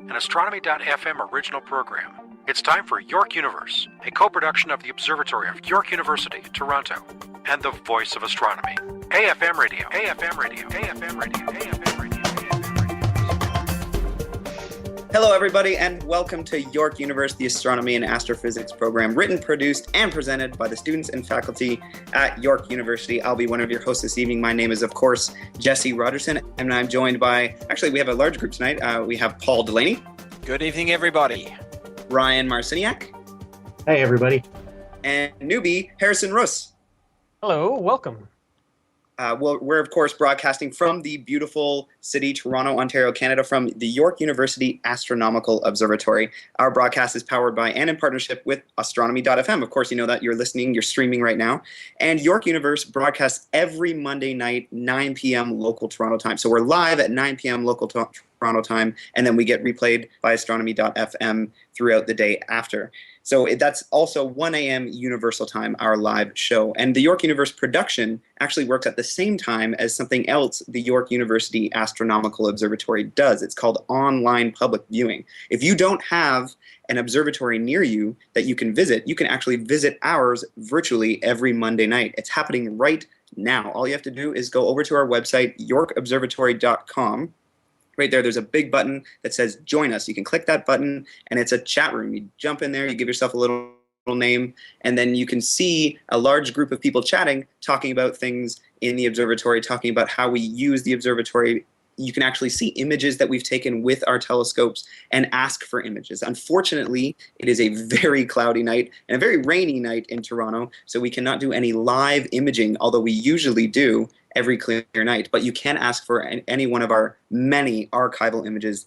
an Astronomy.fm original program. It's time for York Universe, a co-production of the Observatory of York University, Toronto, and the Voice of Astronomy. AFM Radio, AFM Radio, AFM Radio, AFM Radio. Hello, everybody, and welcome to York Universe, the astronomy and astrophysics program, written, produced, and presented by the students and faculty at York University. I'll be one of your hosts this evening. My name is, of course, Jesse Rogerson, and I'm joined by, actually, we have a large group tonight. We have Paul Delaney. Good evening, everybody. Ryan Marciniak. Hey, everybody. And newbie, Harrison Russ. Hello, welcome. We're, of course, broadcasting from the beautiful city, Toronto, Ontario, Canada, from the York University Astronomical Observatory. Our broadcast is powered by and in partnership with Astronomy.fm. Of course, you know that you're listening, you're streaming right now. And York Universe broadcasts every Monday night, 9 p.m. local Toronto time. So we're live at 9 p.m. local Toronto time, and then we get replayed by Astronomy.fm throughout the day after. So that's also 1 a.m. Universal Time, our live show. And the York Universe production actually works at the same time as something else the York University Astronomical Observatory does. It's called online public viewing. If you don't have an observatory near you that you can visit, you can actually visit ours virtually every Monday night. It's happening right now. All you have to do is go over to our website, yorkobservatory.com. Right there, there's a big button that says join us. You can click that button and it's a chat room. You jump in there, you give yourself a little name, and then you can see a large group of people chatting, talking about things in the observatory, talking about how we use the observatory. You can actually see images that we've taken with our telescopes and ask for images. Unfortunately, it is a very cloudy night and a very rainy night in Toronto, so we cannot do any live imaging, although we usually do every clear night. But you can ask for any one of our many archival images,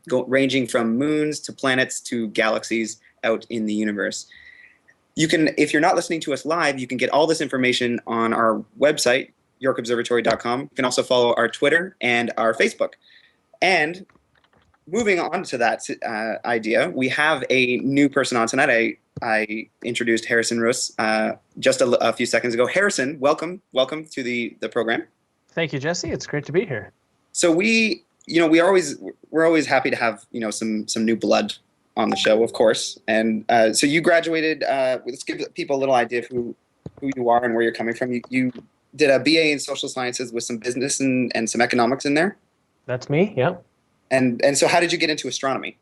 ranging from moons to planets to galaxies out in the universe. You can, if you're not listening to us live, you can get all this information on our website, yorkobservatory.com. You can also follow our Twitter and our Facebook. And moving on to that idea, we have a new person on tonight. I introduced Harrison Russ just a few seconds ago. Harrison, welcome to the program. Thank you, Jesse. It's great to be here. So we're always happy to have some new blood on the show, of course. And so you graduated. Let's give people a little idea of who you are and where you're coming from. You did a BA in social sciences with some business and some economics in there. That's me. Yeah. And so how did you get into astronomy?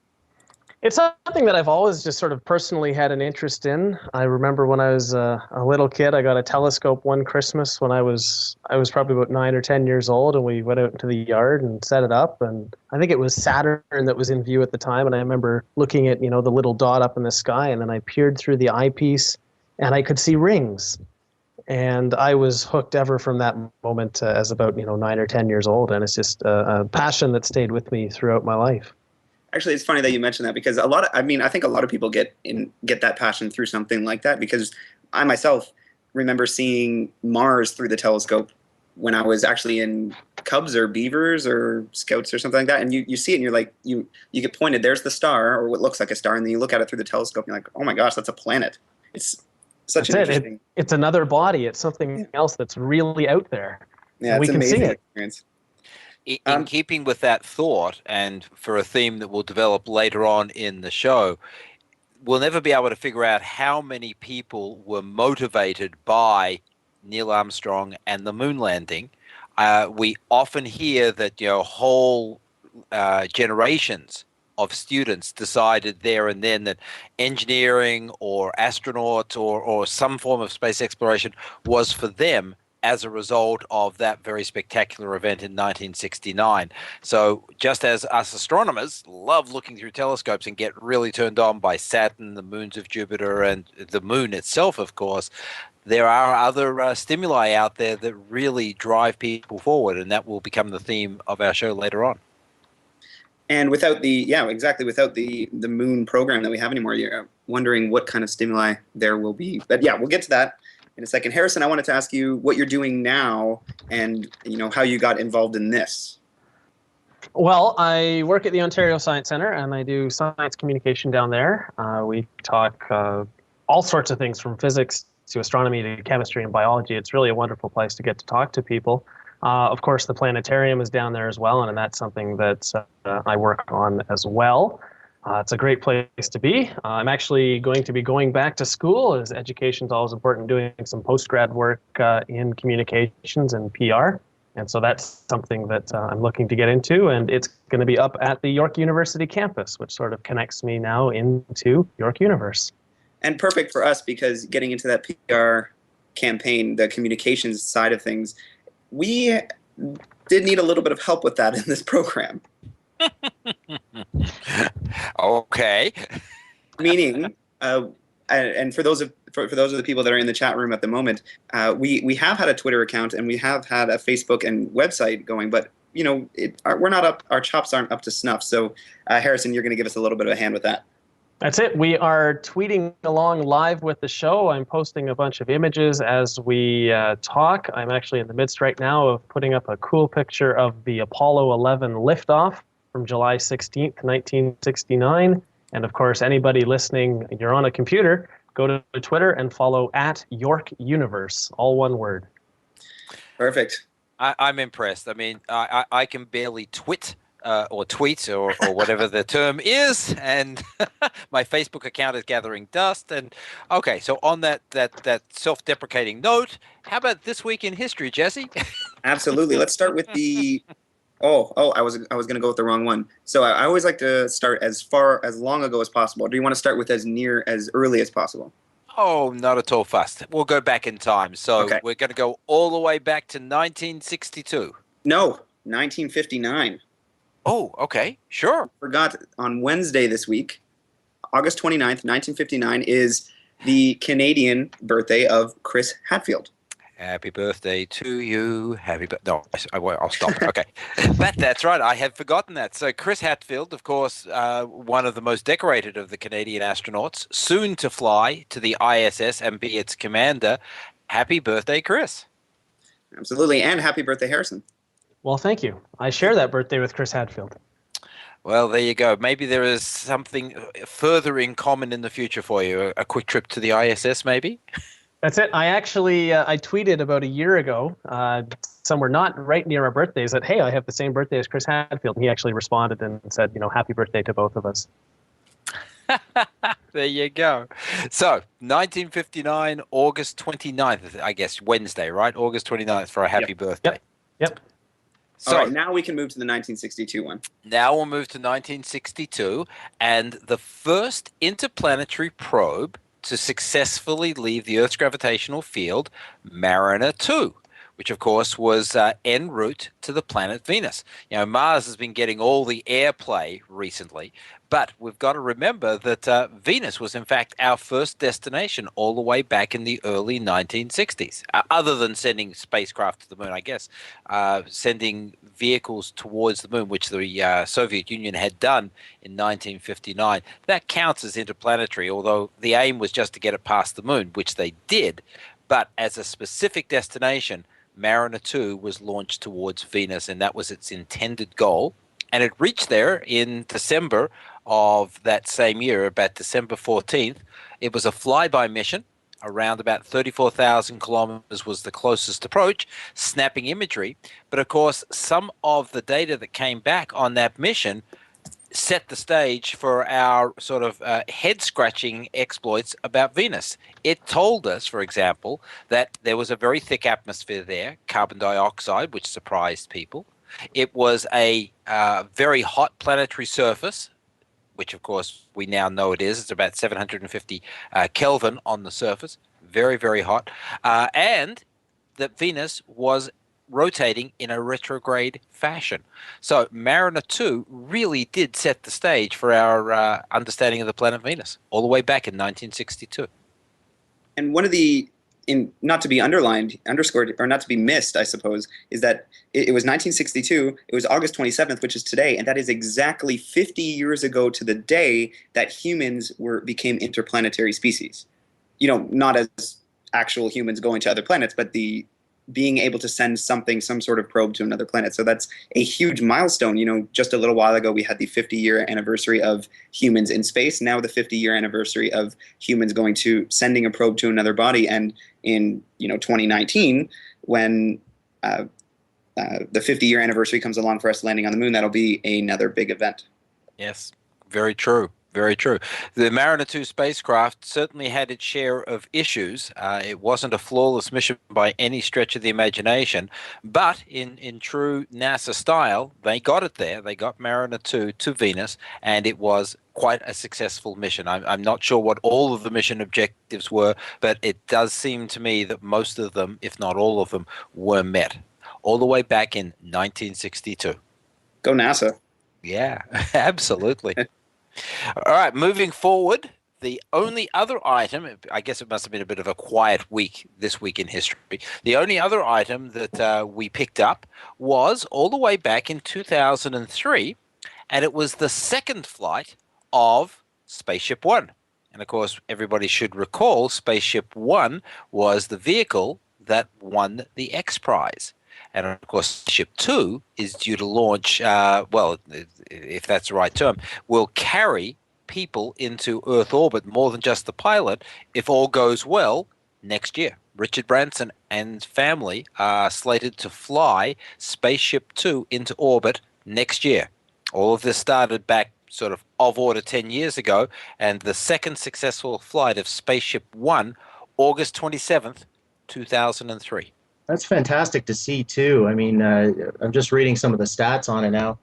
It's something that I've always just sort of personally had an interest in. I remember when I was a little kid, I got a telescope one Christmas when I was probably about 9 or 10 years old, and we went out into the yard and set it up. And I think it was Saturn that was in view at the time. And I remember looking at, the little dot up in the sky, and then I peered through the eyepiece and I could see rings. And I was hooked ever from that moment as about 9 or 10 years old. And it's just a passion that stayed with me throughout my life. Actually, it's funny that you mentioned that because I think a lot of people get that passion through something like that, because I myself remember seeing Mars through the telescope when I was actually in Cubs or Beavers or Scouts or something like that. And you see it and you're like, you get pointed, there's the star or what looks like a star. And then you look at it through the telescope and you're like, oh my gosh, that's a planet. It's such an interesting. It's another body. It's something else that's really out there. Yeah, it's we can see it. Experience. In keeping with that thought, and for a theme that we'll develop later on in the show, we'll never be able to figure out how many people were motivated by Neil Armstrong and the moon landing. We often hear that whole generations of students decided there and then that engineering or astronauts or some form of space exploration was for them as a result of that very spectacular event in 1969. So just as us astronomers love looking through telescopes and get really turned on by Saturn, the moons of Jupiter, and the moon itself, of course, there are other stimuli out there that really drive people forward, and that will become the theme of our show later on. And without the moon program that we have anymore, you're wondering what kind of stimuli there will be. But yeah, we'll get to that in a second. Harrison, I wanted to ask you what you're doing now and how you got involved in this. Well, I work at the Ontario Science Centre and I do science communication down there. We talk all sorts of things from physics to astronomy to chemistry and biology. It's really a wonderful place to get to talk to people. Of course, the planetarium is down there as well, and that's something that I work on as well. It's a great place to be. I'm actually going to be going back to school, as education is always important, doing some post-grad work in communications and PR. And so that's something that I'm looking to get into, and it's going to be up at the York University campus, which sort of connects me now into York Universe. And perfect for us, because getting into that PR campaign, the communications side of things, we did need a little bit of help with that in this program. Okay. Meaning, and for those of the people that are in the chat room at the moment, we have had a Twitter account and we have had a Facebook and website going, but we're not up. Our chops aren't up to snuff. So, Harrison, you're going to give us a little bit of a hand with that. That's it. We are tweeting along live with the show. I'm posting a bunch of images as we talk. I'm actually in the midst right now of putting up a cool picture of the Apollo 11 liftoff from July 16th, 1969. And of course, anybody listening, you're on a computer, go to Twitter and follow @YorkUniverse, all one word. Perfect. I'm impressed. I mean, I can barely twit. Or tweet or whatever the term is, and my Facebook account is gathering dust. And okay, so on that self-deprecating note, how about this week in history, Jesse? Absolutely. Let's start with the. I was going to go with the wrong one. So I always like to start as long ago as possible. Do you want to start with as early as possible? Oh, not at all fussed. We'll go back in time. So okay. We're going to go all the way back to 1962. No, 1959. Oh, okay, sure. Forgot on Wednesday this week, August 29th, 1959, is the Canadian birthday of Chris Hadfield. Happy birthday to you. No, I'll stop. Okay. That's right. I had forgotten that. So Chris Hadfield, of course, one of the most decorated of the Canadian astronauts, soon to fly to the ISS and be its commander. Happy birthday, Chris. Absolutely. And happy birthday, Harrison. Well, thank you. I share that birthday with Chris Hadfield. Well, there you go. Maybe there is something further in common in the future for you. A quick trip to the ISS, maybe? That's it. I actually I tweeted about a year ago, somewhere not right near our birthdays, that, hey, I have the same birthday as Chris Hadfield. And he actually responded and said, happy birthday to both of us. There you go. So, 1959, August 29th, I guess, Wednesday, right? August 29th for a happy birthday. Yep. So, all right, now we can move to the 1962 one. Now we'll move to 1962, and the first interplanetary probe to successfully leave the Earth's gravitational field, Mariner 2, which of course was en route to the planet Venus. Mars has been getting all the airplay recently, but we've got to remember that Venus was in fact our first destination all the way back in the early 1960s, other than sending spacecraft to the moon, I guess, sending vehicles towards the moon, which the Soviet Union had done in 1959. That counts as interplanetary, although the aim was just to get it past the moon, which they did. But as a specific destination, Mariner 2 was launched towards Venus, and that was its intended goal. And it reached there in December of that same year, about December 14th. It was a flyby mission. Around about 34,000 kilometers was the closest approach, snapping imagery. But of course, some of the data that came back on that mission set the stage for our sort of head-scratching exploits about Venus. It told us, for example, that there was a very thick atmosphere there, carbon dioxide, which surprised people. It was a very hot planetary surface, which of course we now know it is. It's about 750 Kelvin on the surface, very, very hot. And that Venus was rotating in a retrograde fashion. So Mariner 2 really did set the stage for our understanding of the planet Venus all the way back in 1962. And one of the, not to be underlined, underscored, or not to be missed, I suppose, is that it was 1962, it was August 27th, which is today, and that is exactly 50 years ago to the day that humans became interplanetary species. Not as actual humans going to other planets, but the being able to send some sort of probe to another planet. So that's a huge milestone. Just a little while ago, we had the 50-year anniversary of humans in space. Now the 50-year anniversary of humans sending a probe to another body. And in 2019, when the 50-year anniversary comes along for us landing on the moon, that'll be another big event. Yes, very true. Very true. The Mariner 2 spacecraft certainly had its share of issues. It wasn't a flawless mission by any stretch of the imagination, but in true NASA style, they got it there. They got Mariner 2 to Venus, and it was quite a successful mission. I'm not sure what all of the mission objectives were, but it does seem to me that most of them, if not all of them, were met all the way back in 1962. Go NASA. Yeah, absolutely. All right, moving forward, the only other item, I guess it must have been a bit of a quiet week this week in history. The only other item that we picked up was all the way back in 2003, and it was the second flight of Spaceship One. And of course, everybody should recall Spaceship One was the vehicle that won the X Prize. And of course, Spaceship 2 is due to launch, well, if that's the right term, will carry people into Earth orbit, more than just the pilot, if all goes well, next year. Richard Branson and family are slated to fly Spaceship 2 into orbit next year. All of this started back sort of order 10 years ago, and the second successful flight of Spaceship 1, August 27th, 2003. That's fantastic to see, too. I mean, I'm just reading some of the stats on it now.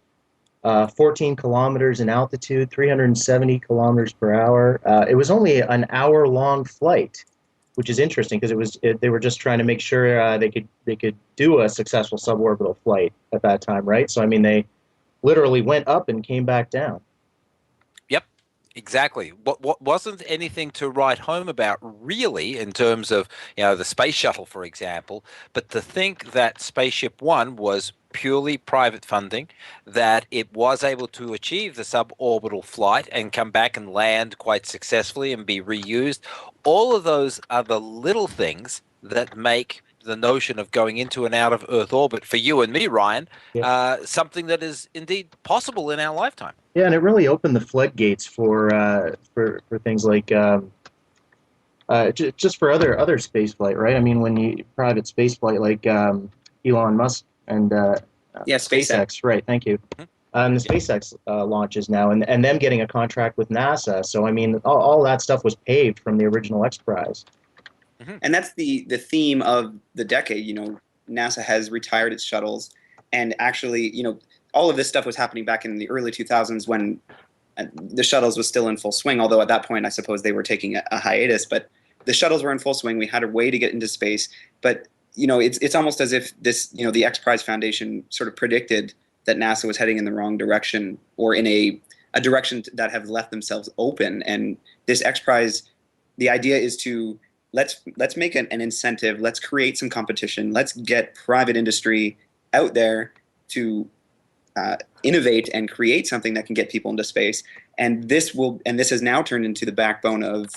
14 kilometers in altitude, 370 kilometers per hour. It was only an hour-long flight, which is interesting because they were just trying to make sure they could do a successful suborbital flight at that time, right? So, I mean, they literally went up and came back down. Exactly. What wasn't anything to write home about, really, in terms of, the space shuttle, for example, but to think that Spaceship One was purely private funding, that it was able to achieve the suborbital flight and come back and land quite successfully and be reused. All of those are the little things that make the notion of going into and out of Earth orbit for you and me, Ryan, something that is indeed possible in our lifetime. Yeah, and it really opened the floodgates for things like just for other space flight, right? I mean, when you private space flight like Elon Musk and SpaceX, right? Thank you. The SpaceX launches now, and them getting a contract with NASA. So I mean, all that stuff was paved from the original X Prize. And that's the theme of the decade. NASA has retired its shuttles, and actually, all of this stuff was happening back in the early 2000s when the shuttles was still in full swing. Although at that point, I suppose they were taking a hiatus. But the shuttles were in full swing. We had a way to get into space. But it's almost as if this, the X Prize Foundation sort of predicted that NASA was heading in the wrong direction, or in a direction that have left themselves open. And this X Prize, the idea is to let's make an incentive. Let's create some competition. Let's get private industry out there to innovate and create something that can get people into space. And this has now turned into the backbone of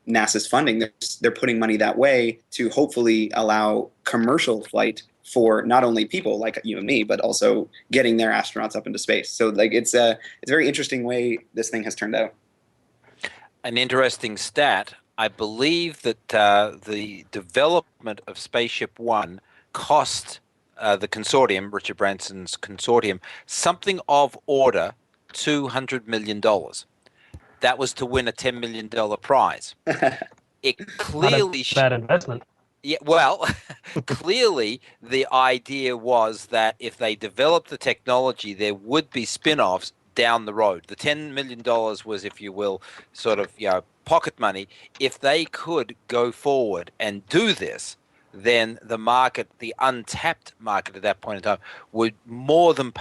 NASA's funding. They're putting money that way to hopefully allow commercial flight for not only people like you and me, but also getting their astronauts up into space. So it's a very interesting way this thing has turned out. An interesting stat. I believe that the development of Spaceship One cost the consortium, Richard Branson's consortium, something of order $200 million. That was to win a $10 million prize. It clearly... Not a bad investment. Yeah, well, clearly the idea was that if they developed the technology, there would be spin-offs down the road. The $10 million was, if you will, sort of pocket money. If they could go forward and do this, then the market, the untapped market at that point in time, would more than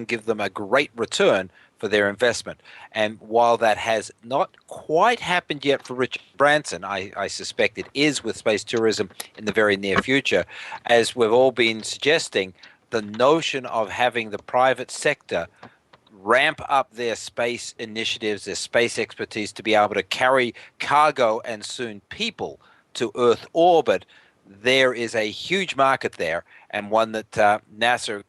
give them a great return for their investment. And while that has not quite happened yet for Richard Branson, I suspect it is with space tourism in the very near future. As we've all been suggesting, the notion of having the private sector ramp up their space initiatives, their space expertise to be able to carry cargo and soon people to Earth orbit, there is a huge market there, and one that NASA,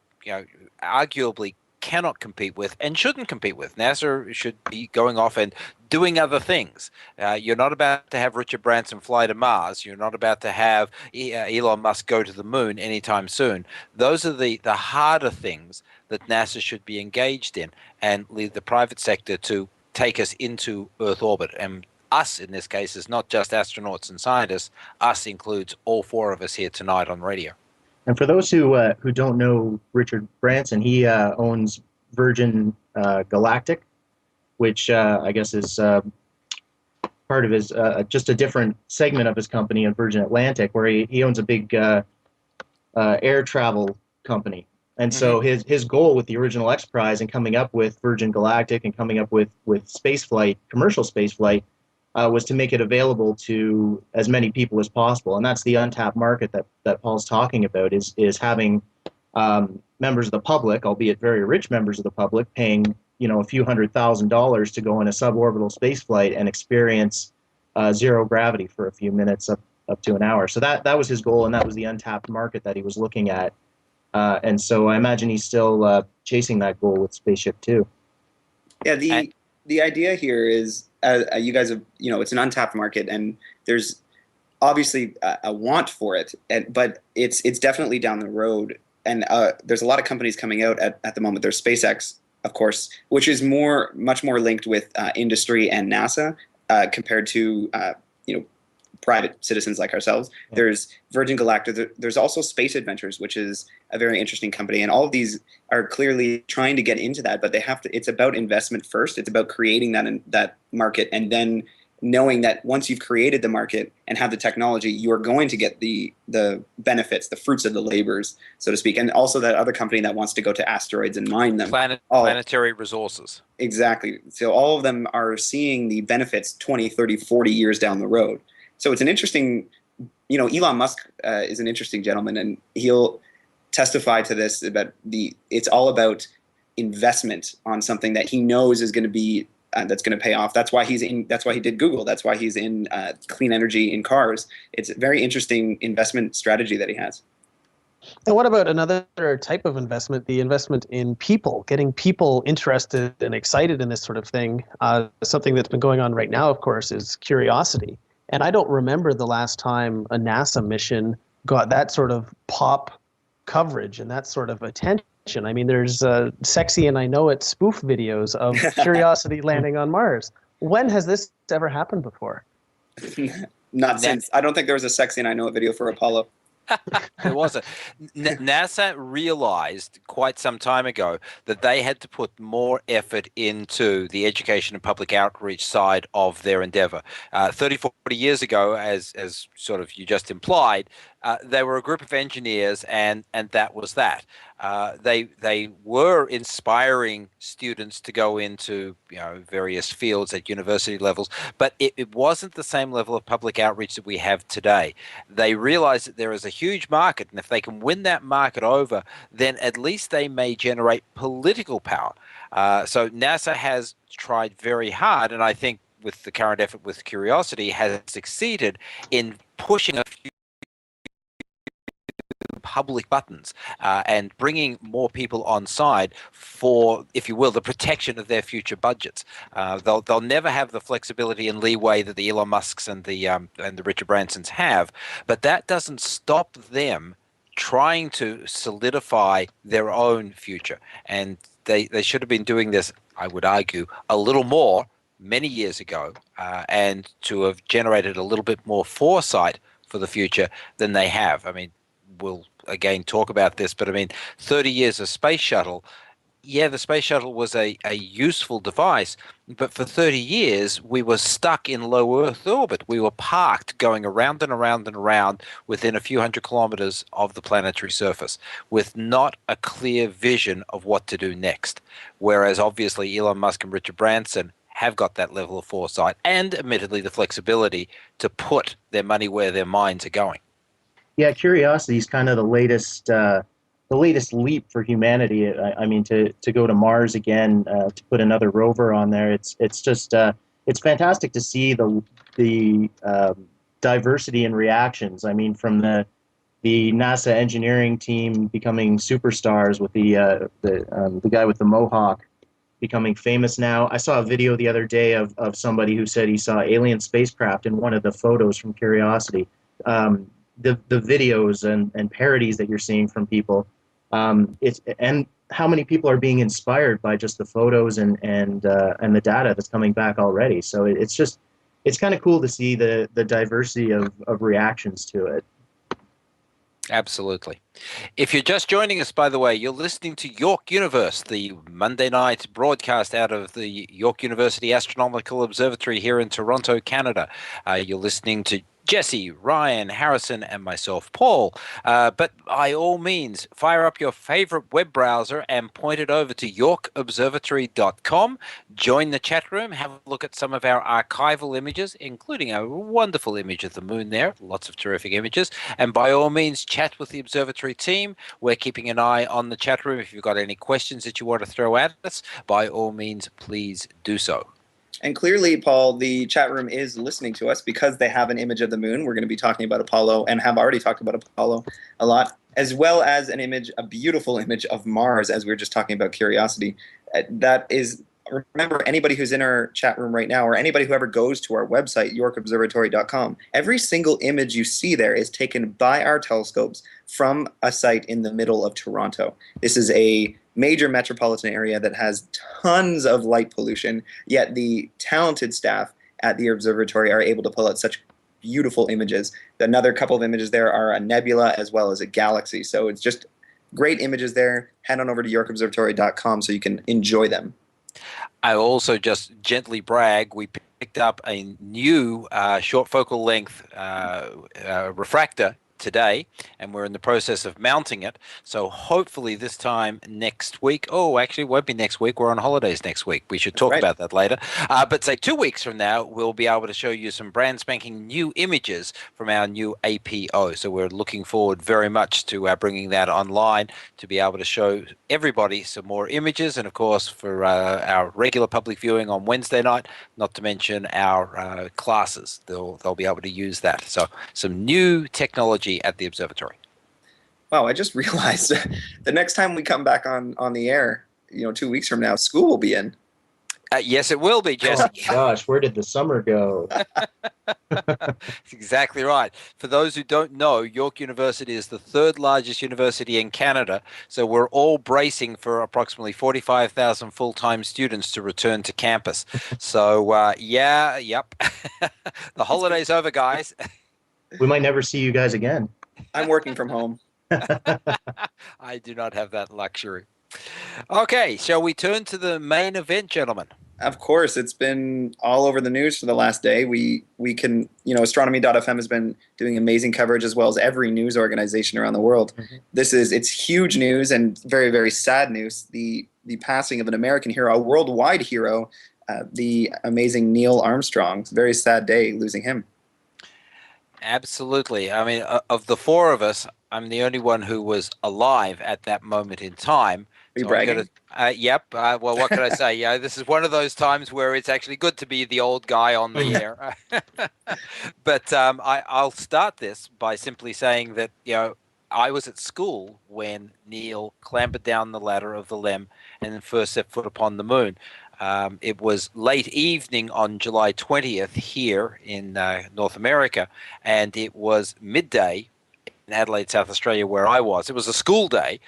arguably cannot compete with and shouldn't compete with. NASA should be going off and doing other things. You're not about to have Richard Branson fly to Mars. You're not about to have Elon Musk go to the moon anytime soon. Those are the harder things that NASA should be engaged in, and leave the private sector to take us into Earth orbit. And us, in this case, is not just astronauts and scientists. Us includes all four of us here tonight on radio. And for those who don't know Richard Branson, he owns Virgin Galactic, which I guess is part of his just a different segment of his company in Virgin Atlantic, where he owns a big air travel company. And so his goal with the original X Prize and coming up with Virgin Galactic and coming up with spaceflight, commercial spaceflight, was to make it available to as many people as possible. And that's the untapped market that Paul's talking about, is having members of the public, albeit very rich members of the public, paying a few $100,000 to go in a suborbital spaceflight and experience zero gravity for a few minutes up to an hour. So that was his goal, and that was the untapped market that he was looking at. And so I imagine he's still chasing that goal with Spaceship Two. Yeah, the idea here is, you guys have, it's an untapped market, and there's obviously a want for it, but it's definitely down the road. And there's a lot of companies coming out at the moment. There's SpaceX, of course, which is much more linked with industry and NASA compared to private citizens like ourselves. Yeah. There's Virgin Galactic. There's also Space Adventures, which is a very interesting company. And all of these are clearly trying to get into that, but they have to. It's about investment first. It's about creating that market, and then knowing that once you've created the market and have the technology, you are going to get the benefits, the fruits of the labors, so to speak. And also that other company that wants to go to asteroids and mine them. Planetary resources. Exactly. So all of them are seeing the benefits 20, 30, 40 years down the road. So it's an interesting, Elon Musk is an interesting gentleman, and he'll testify to this, about it's all about investment on something that he knows is going to be that's going to pay off. That's why he did Google. That's why he's in clean energy in cars. It's a very interesting investment strategy that he has. And what about another type of investment, the investment in people, getting people interested and excited in this sort of thing? Something that's been going on right now, of course, is Curiosity. And I don't remember the last time a NASA mission got that sort of pop coverage and that sort of attention. I mean, there's Sexy and I Know It spoof videos of Curiosity landing on Mars. When has this ever happened before? Not since. I don't think there was a Sexy and I Know It video for Apollo. There wasn't. NASA realized quite some time ago that they had to put more effort into the education and public outreach side of their endeavor. 30, 40 years ago, as sort of you just implied, they were a group of engineers, and that was that. They were inspiring students to go into various fields at university levels, but it wasn't the same level of public outreach that we have today. They realized that there is a huge market, and if they can win that market over, then at least they may generate political power. So NASA has tried very hard, and I think with the current effort with Curiosity has succeeded in pushing a few public buttons and bringing more people on side for, if you will, the protection of their future budgets. They'll never have the flexibility and leeway that the Elon Musks and the Richard Bransons have, but that doesn't stop them trying to solidify their own future. And they should have been doing this, I would argue, a little more many years ago, and to have generated a little bit more foresight for the future than they have. I mean, we'll again talk about this, but I mean, 30 years of space shuttle, yeah, the space shuttle was a useful device, but for 30 years, we were stuck in low Earth orbit. We were parked going around and around and around within a few hundred kilometers of the planetary surface with not a clear vision of what to do next. Whereas obviously Elon Musk and Richard Branson have got that level of foresight and admittedly the flexibility to put their money where their minds are going. Yeah, Curiosity is kind of the latest leap for humanity. I mean, to go to Mars again, to put another rover on there. It's just it's fantastic to see the diversity in reactions. I mean, from the the NASA engineering team becoming superstars with the guy with the mohawk becoming famous now. I saw a video the other day of somebody who said he saw alien spacecraft in one of the photos from Curiosity. The videos and parodies that you're seeing from people, and how many people are being inspired by just the photos and the data that's coming back already. So it's kind of cool to see the diversity of reactions to it. Absolutely. If you're just joining us, by the way, you're listening to York Universe, the Monday night broadcast out of the York University Astronomical Observatory here in Toronto, Canada. You're listening to Jesse, Ryan, Harrison, and myself, Paul. But by all means, fire up your favorite web browser and point it over to yorkobservatory.com. Join the chat room, have a look at some of our archival images, including a wonderful image of the moon there, lots of terrific images. And by all means, chat with the observatory team. We're keeping an eye on the chat room. If you've got any questions that you want to throw at us, by all means, please do so. And clearly, Paul, the chat room is listening to us because they have an image of the moon. We're going to be talking about Apollo and have already talked about Apollo a lot, as well as an image, a beautiful image of Mars, as we were just talking about Curiosity. That is, remember, anybody who's in our chat room right now, or anybody who ever goes to our website, yorkobservatory.com, every single image you see there is taken by our telescopes from a site in the middle of Toronto. This is a major metropolitan area that has tons of light pollution, yet the talented staff at the observatory are able to pull out such beautiful images. Another couple of images there are a nebula as well as a galaxy. So it's just great images there. Head on over to yorkobservatory.com so you can enjoy them. I also just gently brag, we picked up a new short focal length refractor today, and we're in the process of mounting it. So hopefully this time next week, actually it won't be next week, we're on holidays next week. We should talk about that later. But say 2 weeks from now, we'll be able to show you some brand spanking new images from our new APO. So we're looking forward very much to bringing that online to be able to show everybody some more images. And of course, for our regular public viewing on Wednesday night, not to mention our classes, they'll be able to use that. So some new technology at the observatory. Wow, I just realized the next time we come back on the air, 2 weeks from now, school will be in. Yes, it will be, Jesse. Oh, gosh, where did the summer go? That's exactly right. For those who don't know, York University is the third largest university in Canada, so we're all bracing for approximately 45,000 full-time students to return to campus. So, the holiday's over, guys. We might never see you guys again. I'm working from home. I do not have that luxury. Okay, shall we turn to the main event, gentlemen? Of course, it's been all over the news for the last day. We can, astronomy.fm has been doing amazing coverage, as well as every news organization around the world. Mm-hmm. It's huge news and very, very sad news. The passing of an American hero, a worldwide hero, the amazing Neil Armstrong. It's a very sad day losing him. Absolutely. I mean, of the four of us, I'm the only one who was alive at that moment in time. Are you bragging? Yep. Well, what can I say? Yeah, this is one of those times where it's actually good to be the old guy on the air. But I'll start this by simply saying that, I was at school when Neil clambered down the ladder of the LEM and then first set foot upon the moon. It was late evening on July 20th here in North America, and it was midday in Adelaide, South Australia, where I was. It was a school day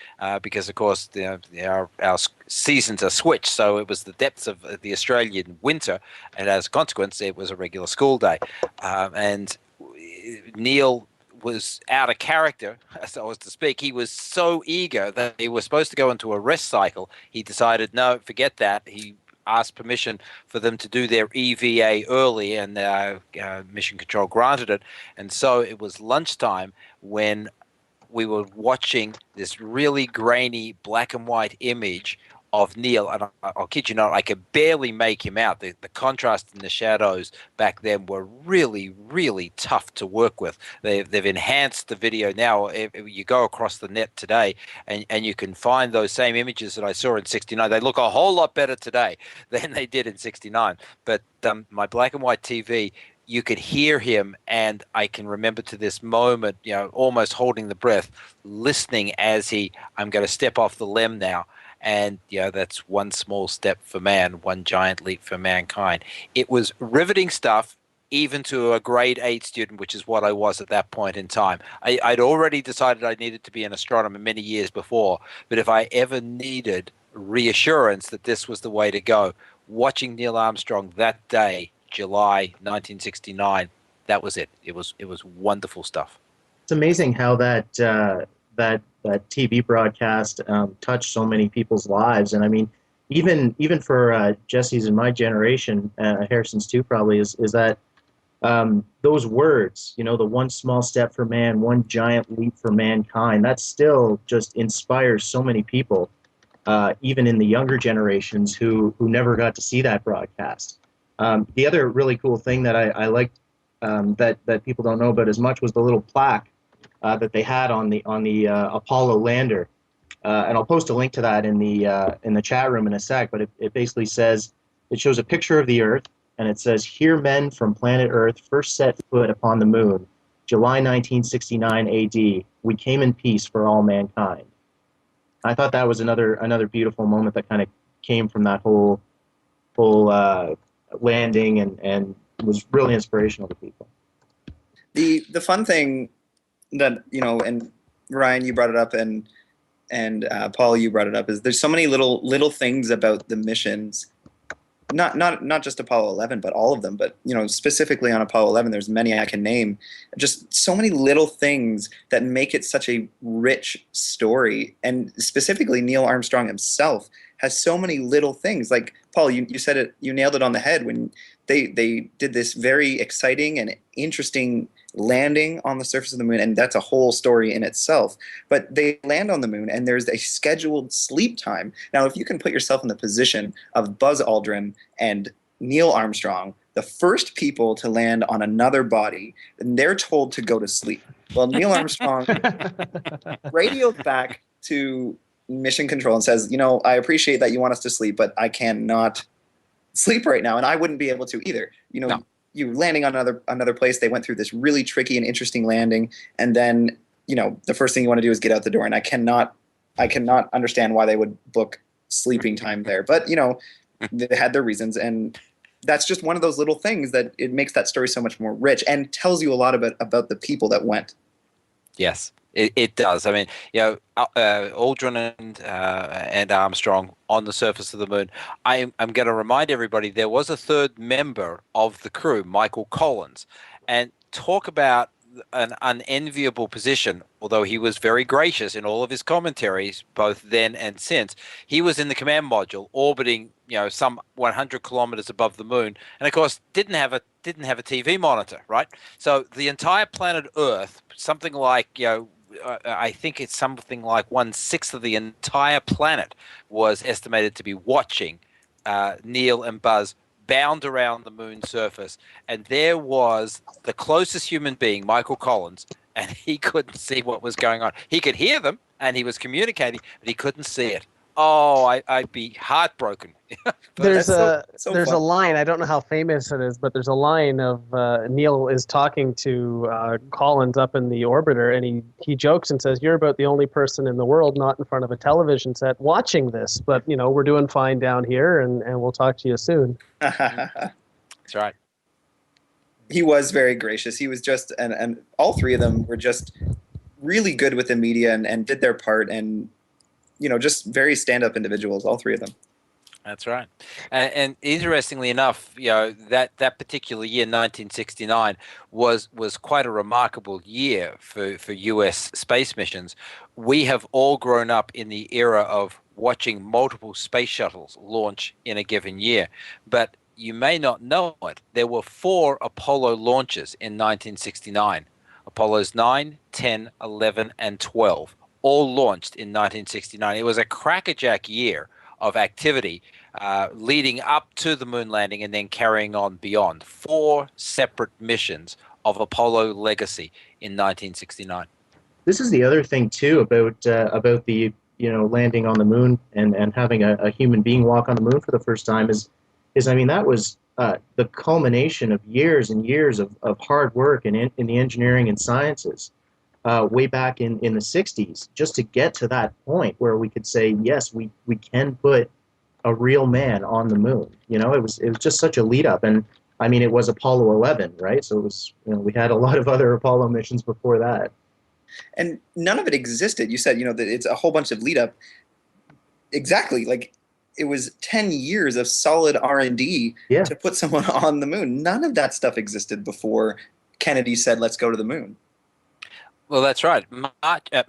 because, of course, our seasons are switched, so it was the depths of the Australian winter, and as a consequence, it was a regular school day. And Neil was out of character, so as to speak. He was so eager that he was supposed to go into a rest cycle. He decided, no, forget that. He asked permission for them to do their EVA early, and Mission Control granted it. And so it was lunchtime when we were watching this really grainy black and white image of Neil, and I'll kid you not, I could barely make him out. The contrast in the shadows back then were really, really tough to work with. They've enhanced the video now. If you go across the net today, and you can find those same images that I saw in '69. They look a whole lot better today than they did in '69. But my black and white TV you could hear him, and I can remember to this moment, almost holding the breath, listening as I'm going to step off the limb now. And, that's one small step for man, one giant leap for mankind. It was riveting stuff, even to a grade 8 student, which is what I was at that point in time. I'd already decided I needed to be an astronomer many years before, but if I ever needed reassurance that this was the way to go, watching Neil Armstrong that day, July 1969, that was it. It was wonderful stuff. It's amazing how that TV broadcast touched so many people's lives. And I mean, even for Jesse's and my generation, Harrison's too probably, is that those words, the one small step for man, one giant leap for mankind, that still just inspires so many people, even in the younger generations who never got to see that broadcast. The other really cool thing that I liked that people don't know about as much was the little plaque that they had on the Apollo lander, and I'll post a link to that in the chat room in a sec. But it basically says, it shows a picture of the Earth, and it says, "Here men from planet Earth first set foot upon the moon, July 1969 A.D. We came in peace for all mankind." I thought that was another beautiful moment that kind of came from that whole landing, and was really inspirational to people. The fun thing that, and Ryan, you brought it up, and Paul, you brought it up, is there's so many little things about the missions, not just Apollo 11, but all of them, but specifically on Apollo 11, there's many I can name, just so many little things that make it such a rich story. And specifically Neil Armstrong himself has so many little things. Like, Paul, you said it, you nailed it on the head when they did this very exciting and interesting landing on the surface of the moon, and that's a whole story in itself. But they land on the moon, and there's a scheduled sleep time. Now, if you can put yourself in the position of Buzz Aldrin and Neil Armstrong, the first people to land on another body, and they're told to go to sleep. Well, Neil Armstrong radios back to Mission Control and says, "I appreciate that you want us to sleep, but I cannot sleep right now, and I wouldn't be able to either." No. You landing on another place. They went through this really tricky and interesting landing, and then the first thing you want to do is get out the door. And I cannot understand why they would book sleeping time there, but they had their reasons, and that's just one of those little things that it makes that story so much more rich and tells you a lot about the people that went. Yes. It does. I mean, Aldrin and Armstrong on the surface of the moon. I'm going to remind everybody there was a third member of the crew, Michael Collins, and talk about an unenviable position. Although he was very gracious in all of his commentaries, both then and since, he was in the command module, orbiting some 100 kilometers above the moon, and of course didn't have a TV monitor, right? So the entire planet Earth, something like I think it's something like 1/6 of the entire planet was estimated to be watching Neil and Buzz bound around the moon's surface. And there was the closest human being, Michael Collins, and he couldn't see what was going on. He could hear them, and he was communicating, but he couldn't see it. Oh, I'd be heartbroken. There's a fun. line, I don't know how famous it is, but there's a line of Neil is talking to Collins up in the orbiter, and he jokes and says, "You're about the only person in the world not in front of a television set watching this, but we're doing fine down here, and we'll talk to you soon." That's right. He was very gracious. He was just, and all three of them were just really good with the media and did their part, and just very stand-up individuals, all three of them. That's right. And interestingly enough, that particular year, 1969, was quite a remarkable year for U.S. space missions. We have all grown up in the era of watching multiple space shuttles launch in a given year. But you may not know it. There were 4 Apollo launches in 1969. Apollos 9, 10, 11, and 12. All launched in 1969. It was a crackerjack year of activity leading up to the moon landing and then carrying on beyond. 4 separate missions of Apollo legacy in 1969. This is the other thing too about the landing on the moon and having a human being walk on the moon for the first time is I mean that was the culmination of years and years of hard work in the engineering and sciences way back in the 60s, just to get to that point where we could say, yes, we can put a real man on the moon. You know, it was just such a lead up. And I mean, it was Apollo 11, right? So it was, you know, we had a lot of other Apollo missions before that. And none of it existed. You said, you know, that it's a whole bunch of lead up. Exactly. Like, it was 10 years of solid R&D to put someone on the moon. None of that stuff existed before Kennedy said, let's go to the moon. Well, that's right.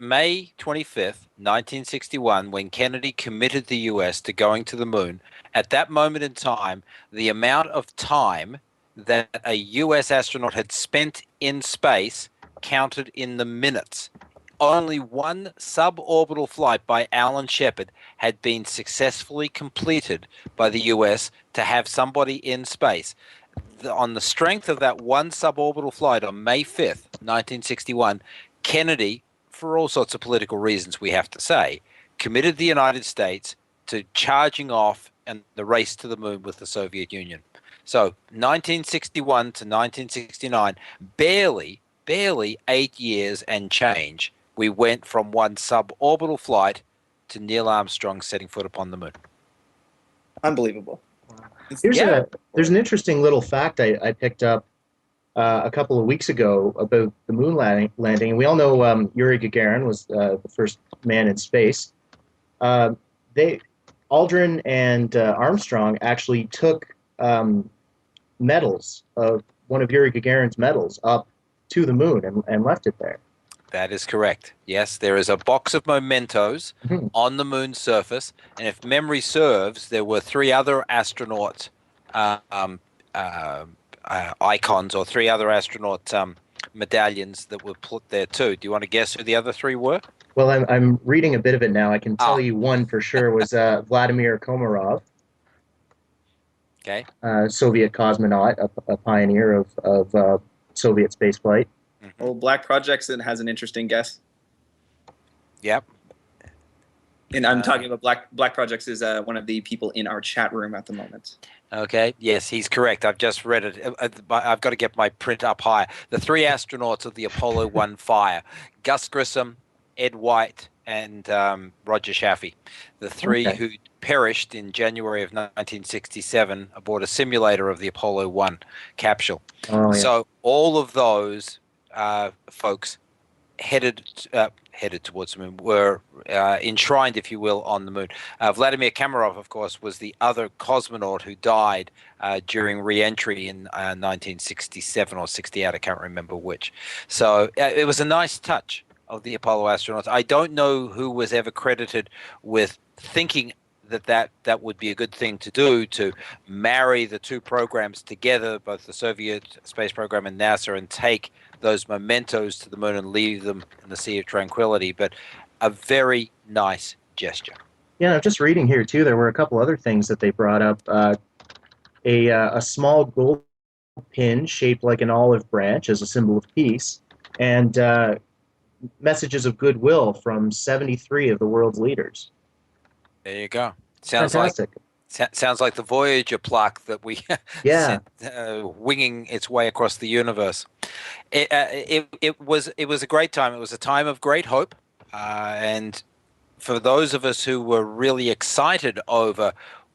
May 25th, 1961, when Kennedy committed the U.S. to going to the moon, at that moment in time, the amount of time that a U.S. astronaut had spent in space counted in the minutes. Only one suborbital flight by Alan Shepard had been successfully completed by the U.S. to have somebody in space. On the strength of that one suborbital flight on May 5th, 1961, Kennedy, for all sorts of political reasons we have to say, committed the United States to charging off and the race to the moon with the Soviet Union. So 1961 to 1969, barely 8 years and change, we went from one suborbital flight to Neil Armstrong setting foot upon the moon. Unbelievable. There's an interesting little fact I picked up a couple of weeks ago about the moon landing. And we all know Yuri Gagarin was the first man in space. Aldrin and Armstrong actually took medals of one of Yuri Gagarin's medals up to the moon and left it there. That is correct. Yes, there is a box of mementos on the moon's surface, and if memory serves, there were three other astronaut icons or three other astronaut medallions that were put there too. Do you want to guess who the other three were? Well, I'm reading a bit of it now. I can tell you one for sure was Vladimir Komarov. Okay. Soviet cosmonaut, a pioneer of Soviet spaceflight. Well, Black Projects has an interesting guess. Yep. And I'm talking about Black Projects is one of the people in our chat room at the moment. Okay. Yes, he's correct. I've just read it. I've got to get my print up higher. The three astronauts of the Apollo 1 fire: Gus Grissom, Ed White, and Roger Chaffee. The three who perished in January of 1967 aboard a simulator of the Apollo 1 capsule. Oh, yeah. So all of those folks headed towards the moon, were enshrined, if you will, on the moon. Vladimir Komarov, of course, was the other cosmonaut who died during re-entry in 1967 or 68. I can't remember which. So it was a nice touch of the Apollo astronauts. I don't know who was ever credited with thinking that would be a good thing to do, to marry the two programs together, both the Soviet space program and NASA, and take those mementos to the moon and leave them in the Sea of Tranquility, but a very nice gesture. Yeah, I'm just reading here too. There were a couple other things that they brought up. A small gold pin shaped like an olive branch as a symbol of peace, and messages of goodwill from 73 of the world's leaders. There you go. Sounds fantastic. Sounds like the Voyager plaque that we sent, winging its way across the universe. It was a great time. It was a time of great hope, and for those of us who were really excited over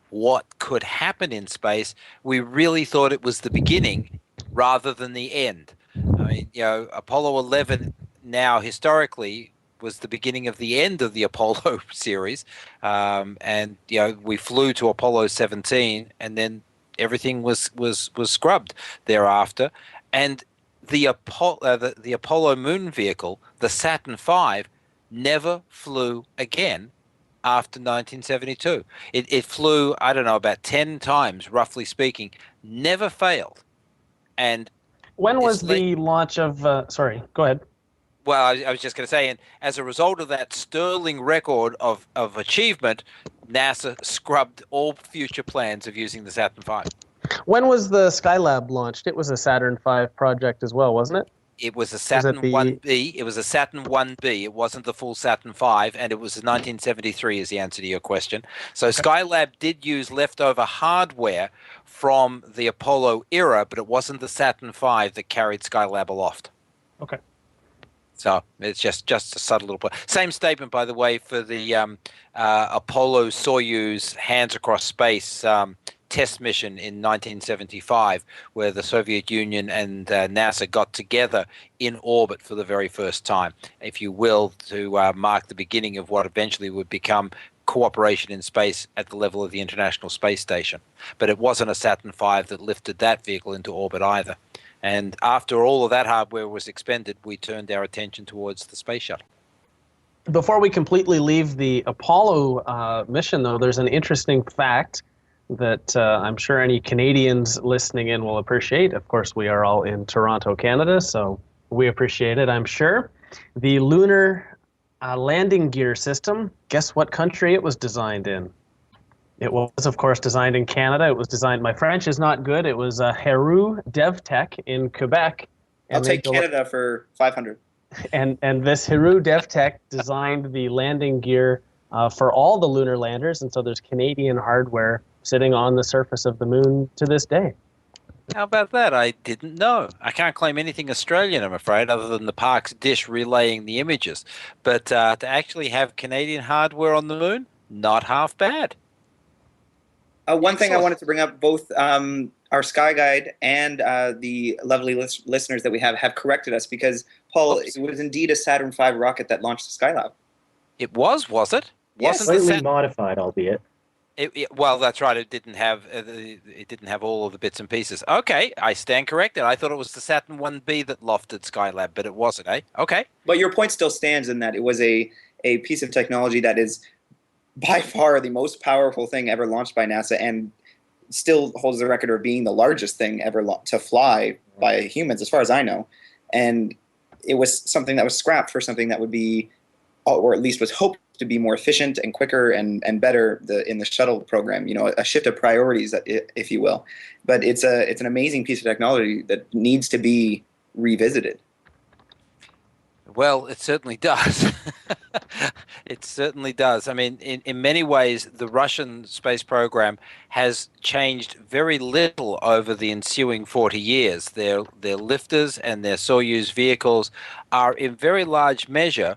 what could happen in space, we really thought it was the beginning rather than the end. I mean, Apollo 11 now historically was the beginning of the end of the Apollo series, and we flew to Apollo 17, and then everything was scrubbed thereafter. And the Apollo moon vehicle, the Saturn V, never flew again after 1972. It flew, I don't know, about 10 times, roughly speaking, never failed. And when was the launch of? Sorry, go ahead. Well, I was just going to say, and as a result of that sterling record of achievement, NASA scrubbed all future plans of using the Saturn V. When was the Skylab launched? It was a Saturn V project as well, wasn't it? It was a Was it Saturn the 1B. It was a Saturn 1B. It wasn't the full Saturn 5, and it was 1973 is the answer to your question. So Skylab did use leftover hardware from the Apollo era, but it wasn't the Saturn 5 that carried Skylab aloft. Okay. So it's just a subtle little point. Same statement, by the way, for the Apollo Soyuz hands across space test mission in 1975, where the Soviet Union and NASA got together in orbit for the very first time, if you will, to mark the beginning of what eventually would become cooperation in space at the level of the International Space Station. But it wasn't a Saturn V that lifted that vehicle into orbit either. And after all of that hardware was expended, we turned our attention towards the space shuttle. Before we completely leave the Apollo mission, though, there's an interesting fact that I'm sure any Canadians listening in will appreciate. Of course, we are all in Toronto, Canada, so we appreciate it, I'm sure. The lunar landing gear system, guess what country it was designed in? It was, of course, designed in Canada. It was designed, my French is not good, it was Heroux DevTech in Quebec. I'll take Canada for 500. And this Heroux DevTech designed the landing gear for all the lunar landers, and so there's Canadian hardware sitting on the surface of the moon to this day. How about that? I didn't know. I can't claim anything Australian, I'm afraid, other than the Parkes dish relaying the images. But to actually have Canadian hardware on the moon, not half bad. One thing I wanted to bring up, both our Sky Guide and the lovely listeners that we have corrected us, because, Paul, it was indeed a Saturn V rocket that launched the Skylab. It was it? Yes. Wasn't Slightly modified, albeit. Well, that's right. It didn't have all of the bits and pieces. Okay, I stand corrected. I thought it was the Saturn 1B that lofted Skylab, but it wasn't, eh? Okay. But your point still stands in that it was a piece of technology that is by far the most powerful thing ever launched by NASA, and still holds the record of being the largest thing ever to fly by humans, as far as I know. And it was something that was scrapped for something that would be, or at least was hoped to be, more efficient and quicker and better in the shuttle program. You know, a shift of priorities, if you will. But it's an amazing piece of technology that needs to be revisited. Well, it certainly does. It certainly does. I mean, in many ways, the Russian space program has changed very little over the ensuing 40 years. Their lifters and their Soyuz vehicles are in very large measure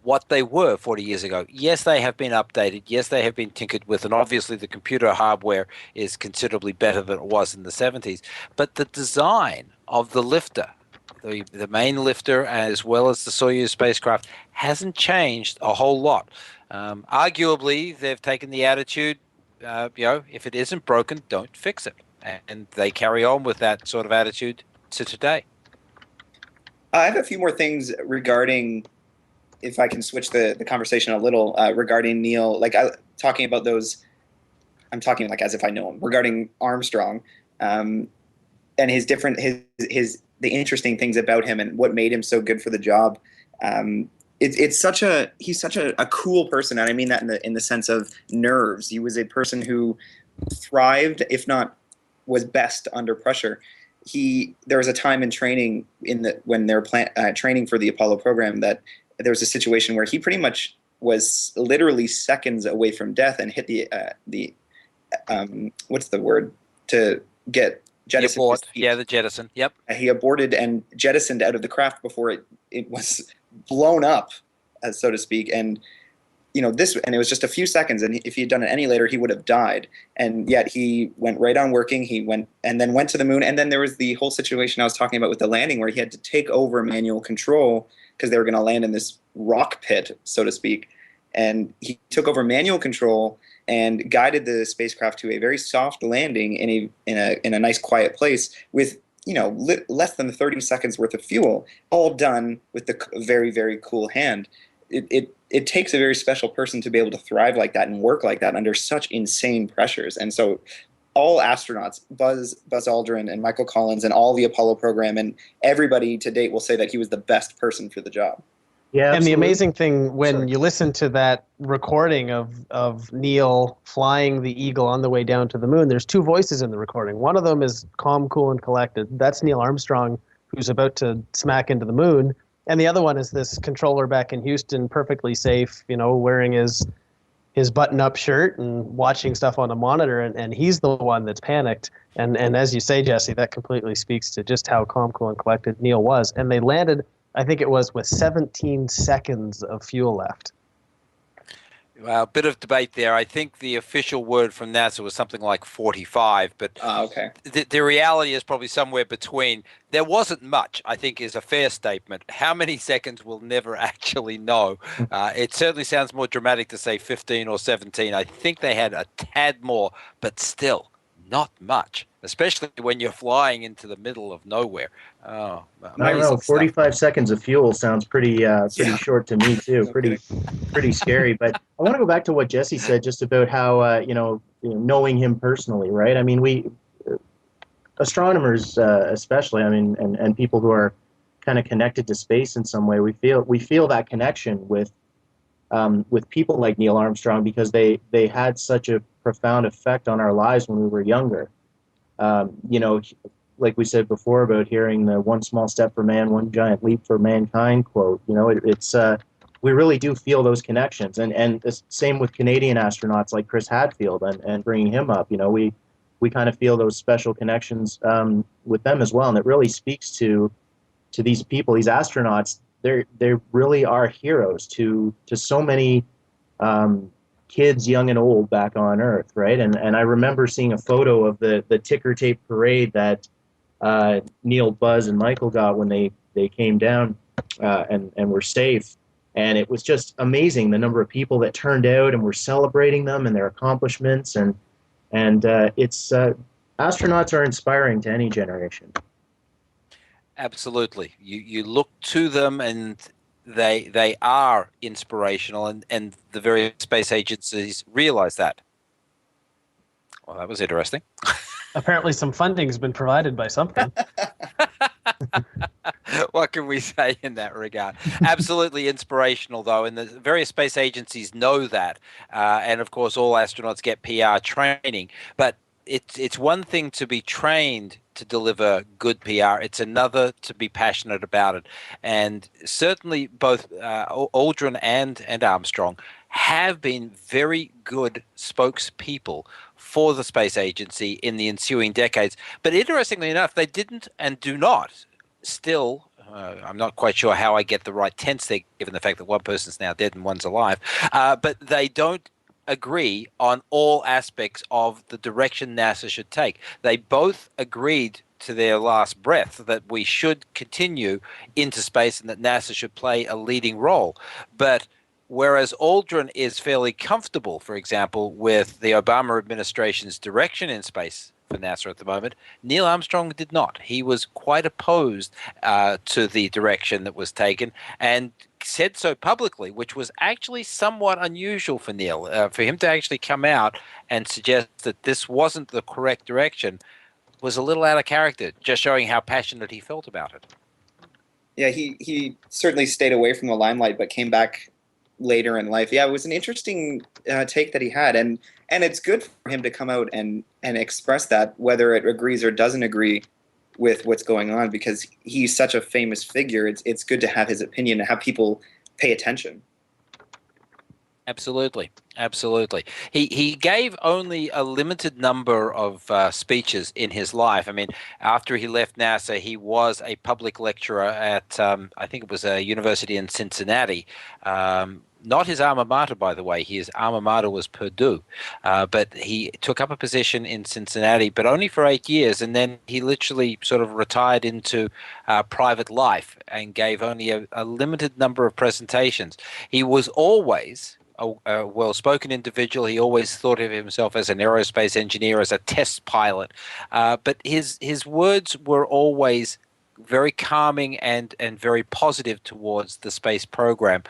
what they were 40 years ago. Yes, they have been updated. Yes, they have been tinkered with. And obviously, the computer hardware is considerably better than it was in the 70s. But the design of the lifter, the main lifter, as well as the Soyuz spacecraft, hasn't changed a whole lot. Arguably, they've taken the attitude, if it isn't broken, don't fix it. And they carry on with that sort of attitude to today. I have a few more things regarding, if I can switch the conversation a little, regarding Neil, talking about those, I'm talking like as if I know him, regarding Armstrong, and his the interesting things about him and what made him so good for the job. He's such a cool person, and I mean that in the sense of nerves. He was a person who thrived, if not was best, under pressure. There was a time in training when they were training for the Apollo program that there was a situation where he pretty much was literally seconds away from death and hit the what's the word, to get jettisoned. The jettison. Yep. He aborted and jettisoned out of the craft before it was blown up, so to speak. And and it was just a few seconds. And if he had done it any later, he would have died. And yet he went right on working. He went to the moon. And then there was the whole situation I was talking about with the landing, where he had to take over manual control because they were going to land in this rock pit, so to speak. And he took over manual control and guided the spacecraft to a very soft landing in a nice quiet place with less than 30 seconds worth of fuel, all done with the very, very cool hand. It takes a very special person to be able to thrive like that and work like that under such insane pressures. And so all astronauts, Buzz Aldrin and Michael Collins and all the Apollo program and everybody to date will say that he was the best person for the job. Yeah, and the absolutely. amazing thing when you listen to that recording of Neil flying the Eagle on the way down to the moon, there's two voices in the recording. One of them is calm, cool, and collected. That's Neil Armstrong who's about to smack into the moon. And the other one is this controller back in Houston, perfectly safe, wearing his button-up shirt and watching stuff on a monitor, and he's the one that's panicked. And as you say, Jesse, that completely speaks to just how calm, cool, and collected Neil was. And they landed, I think it was, with 17 seconds of fuel left. Well, a bit of debate there. I think the official word from NASA was something like 45, but Okay. the reality is probably somewhere between. There wasn't much, I think, is a fair statement. How many seconds we'll never actually know. It certainly sounds more dramatic to say 15 or 17. I think they had a tad more, but still not much, especially when you're flying into the middle of nowhere. Oh, I don't know. 45 seconds of fuel sounds pretty short to me too. No pretty scary. But I want to go back to what Jesse said just about how knowing him personally, right? I mean, we astronomers, especially, I mean, and people who are kind of connected to space in some way, we feel that connection with people like Neil Armstrong because they had such a profound effect on our lives when we were younger. Like we said before about hearing the "one small step for man, one giant leap for mankind" quote, it's we really do feel those connections, and the same with Canadian astronauts like Chris Hadfield and bringing him up. We kind of feel those special connections with them as well, and it really speaks to these people, these astronauts. They really are heroes to so many kids, young and old, back on Earth, right? And I remember seeing a photo of the ticker tape parade that Neil, Buzz, and Michael got when they came down and were safe. And it was just amazing the number of people that turned out and were celebrating them and their accomplishments. And it's astronauts are inspiring to any generation. Absolutely. You look to them and they are inspirational, and the various space agencies realize that. Well, that was interesting. Apparently some funding's been provided by something. What can we say in that regard? Absolutely inspirational, though, and the various space agencies know that. And, of course, all astronauts get PR training. But it's one thing to be trained to deliver good PR. It's another to be passionate about it. And certainly both Aldrin and Armstrong have been very good spokespeople for the space agency in the ensuing decades. But interestingly enough, they didn't and do not still, I'm not quite sure how I get the right tense there, given the fact that one person's now dead and one's alive, but they don't agree on all aspects of the direction NASA should take. They both agreed to their last breath that we should continue into space and that NASA should play a leading role. But whereas Aldrin is fairly comfortable, for example, with the Obama administration's direction in space for NASA at the moment, Neil Armstrong did not. He was quite opposed to the direction that was taken and said so publicly, which was actually somewhat unusual for Neil. For him to actually come out and suggest that this wasn't the correct direction was a little out of character, just showing how passionate he felt about it. Yeah, he certainly stayed away from the limelight, but came back later in life. Yeah, it was an interesting take that he had, and it's good for him to come out and express that, whether it agrees or doesn't agree with what's going on, because he's such a famous figure. It's good to have his opinion and have people pay attention. Absolutely. He gave only a limited number of speeches in his life. I mean, after he left NASA, he was a public lecturer at, I think it was a university in Cincinnati. Not his alma mater, by the way. His alma mater was Purdue. But he took up a position in Cincinnati, but only for 8 years. And then he literally sort of retired into private life and gave only a limited number of presentations. He was always a well-spoken individual. He always thought of himself as an aerospace engineer, as a test pilot. But his words were always very calming and very positive towards the space program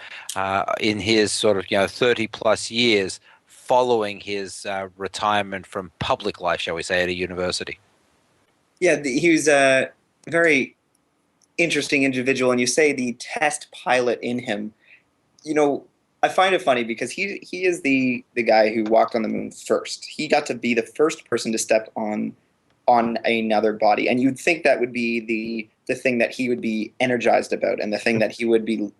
in his sort of 30-plus years following his retirement from public life, shall we say, at a university. Yeah, he was a very interesting individual, and you say the test pilot in him. I find it funny because he is the guy who walked on the moon first. He got to be the first person to step on on another body. And you'd think that would be the thing that he would be energized about, and the thing that he would be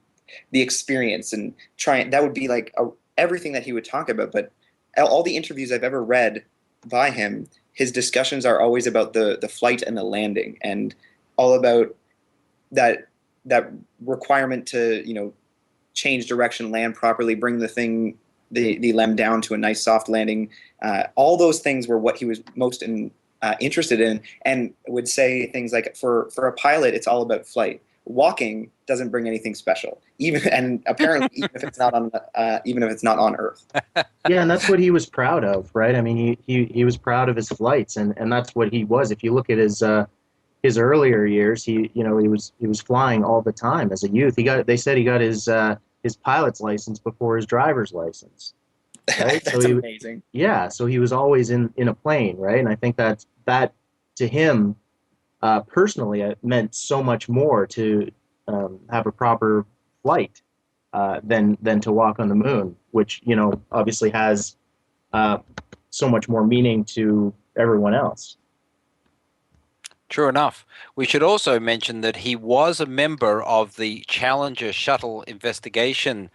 the experience, and that would be like everything that he would talk about. But all the interviews I've ever read by him, his discussions are always about the flight and the landing, and all about that requirement to, you know, change direction, land properly, bring the LEM down to a nice soft landing. All those things were what he was most interested in, and would say things like, for a pilot, it's all about flight. Walking doesn't bring anything special, and apparently even if it's not on Earth. Yeah, and that's what he was proud of, right? I mean, he was proud of his flights, and that's what he was. If you look at his earlier years, he was flying all the time as a youth. They said he got his pilot's license before his driver's license. Right? That's amazing. Yeah, so he was always in a plane, right? And I think that to him personally, it meant so much more to have a proper flight than to walk on the moon, which, you know, obviously has so much more meaning to everyone else. True enough. We should also mention that he was a member of the Challenger shuttle investigation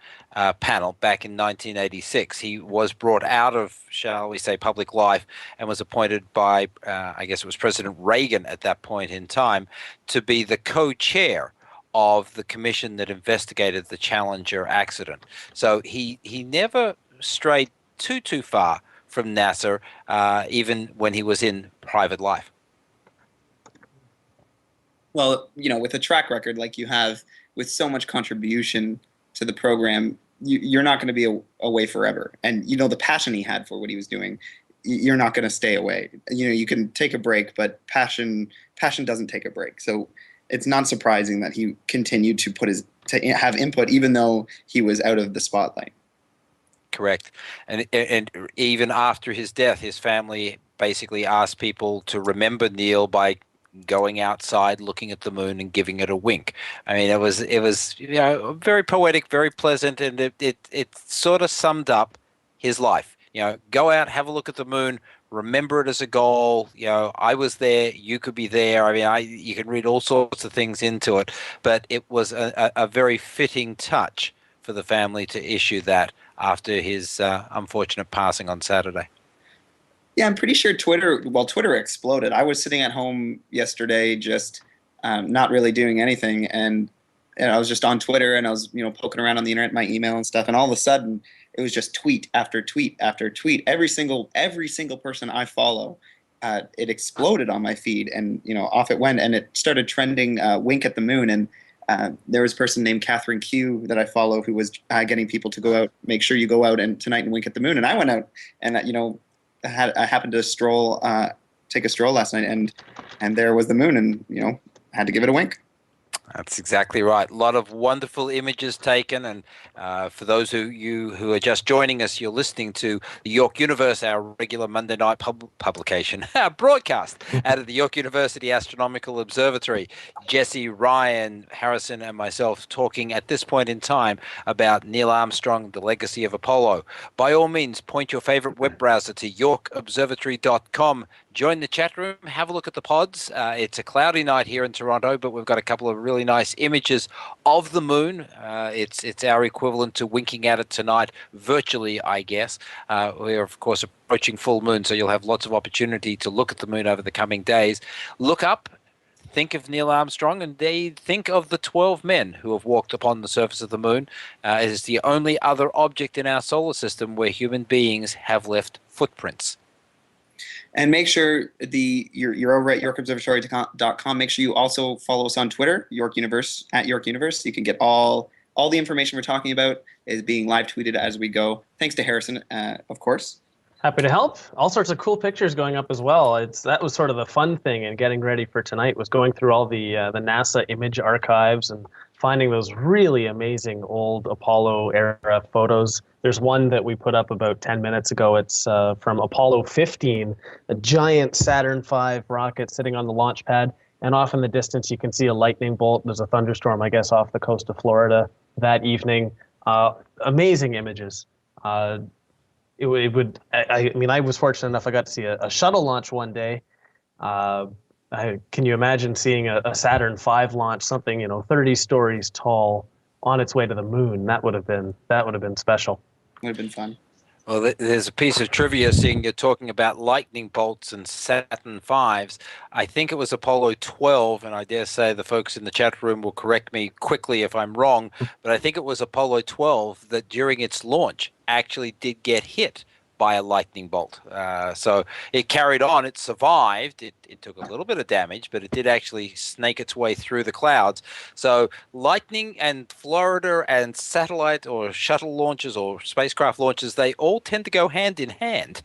panel back in 1986. He was brought out of, shall we say, public life, and was appointed by, I guess it was President Reagan at that point in time, to be the co-chair of the commission that investigated the Challenger accident. So he never strayed too far from NASA, even when he was in private life. Well, you know, with a track record like you have, with so much contribution to the program, you're not going to be away forever. And, you know, the passion he had for what he was doing, you're not going to stay away. You know, you can take a break, but passion doesn't take a break. So it's not surprising that he continued to have input, even though he was out of the spotlight. Correct. And even after his death, his family basically asked people to remember Neil by going outside, looking at the moon, and giving it a wink. I mean, it was you know, very poetic, very pleasant, and it sort of summed up his life. You know, go out, have a look at the moon, remember it as a goal. You know, I was there, you could be there. I mean, you can read all sorts of things into it, but it was a very fitting touch for the family to issue that after his unfortunate passing on Saturday. Yeah, I'm pretty sure Twitter exploded. I was sitting at home yesterday, just not really doing anything, and I was just on Twitter, and I was, you know, poking around on the internet, my email and stuff, and all of a sudden it was just tweet after tweet after tweet. Every single person I follow, it exploded on my feed, and, you know, off it went, and it started trending "Wink at the Moon," and there was a person named Catherine Q that I follow who was getting people to go out, make sure you go out tonight and wink at the moon, and I went out, and you know, I happened to take a stroll last night, and there was the moon, and, you know, had to give it a wink. That's exactly right. A lot of wonderful images taken, and for those who are just joining us, you're listening to the York Universe, our regular Monday night publication, our broadcast out of the York University Astronomical Observatory. Jesse, Ryan, Harrison, and myself talking at this point in time about Neil Armstrong, the legacy of Apollo. By all means, point your favorite web browser to yorkobservatory.com. Join the chat room, have a look at the pods. It's a cloudy night here in Toronto, but we've got a couple of really nice images of the moon. It's our equivalent to winking at it tonight, virtually, I guess. We're, of course, approaching full moon, so you'll have lots of opportunity to look at the moon over the coming days. Look up, think of Neil Armstrong, and think of the 12 men who have walked upon the surface of the moon. It is the only other object in our solar system where human beings have left footprints. And make sure you're over at yorkobservatory.com. Make sure you also follow us on Twitter, York Universe, at York Universe. You can get all the information we're talking about is being live tweeted as we go. Thanks to Harrison, of course. Happy to help. All sorts of cool pictures going up as well. That was sort of the fun thing in getting ready for tonight, was going through all the NASA image archives and finding those really amazing old Apollo era photos. There's one that we put up about 10 minutes ago. It's from Apollo 15, a giant Saturn V rocket sitting on the launch pad. And off in the distance, you can see a lightning bolt. There's a thunderstorm, I guess, off the coast of Florida that evening. Amazing images. I was fortunate enough, I got to see a shuttle launch one day. Uh, can you imagine seeing a Saturn V launch something 30 stories tall on its way to the moon? That would have been special. Would have been fun. Well, there's a piece of trivia seeing you're talking about lightning bolts and Saturn V's. I think it was Apollo 12, and I dare say the folks in the chat room will correct me quickly if I'm wrong, but I think it was Apollo 12 that during its launch actually did get hit by a lightning bolt. So it carried on, it survived, it took a little bit of damage, but it did actually snake its way through the clouds. So lightning and Florida and satellite or shuttle launches or spacecraft launches, they all tend to go hand in hand.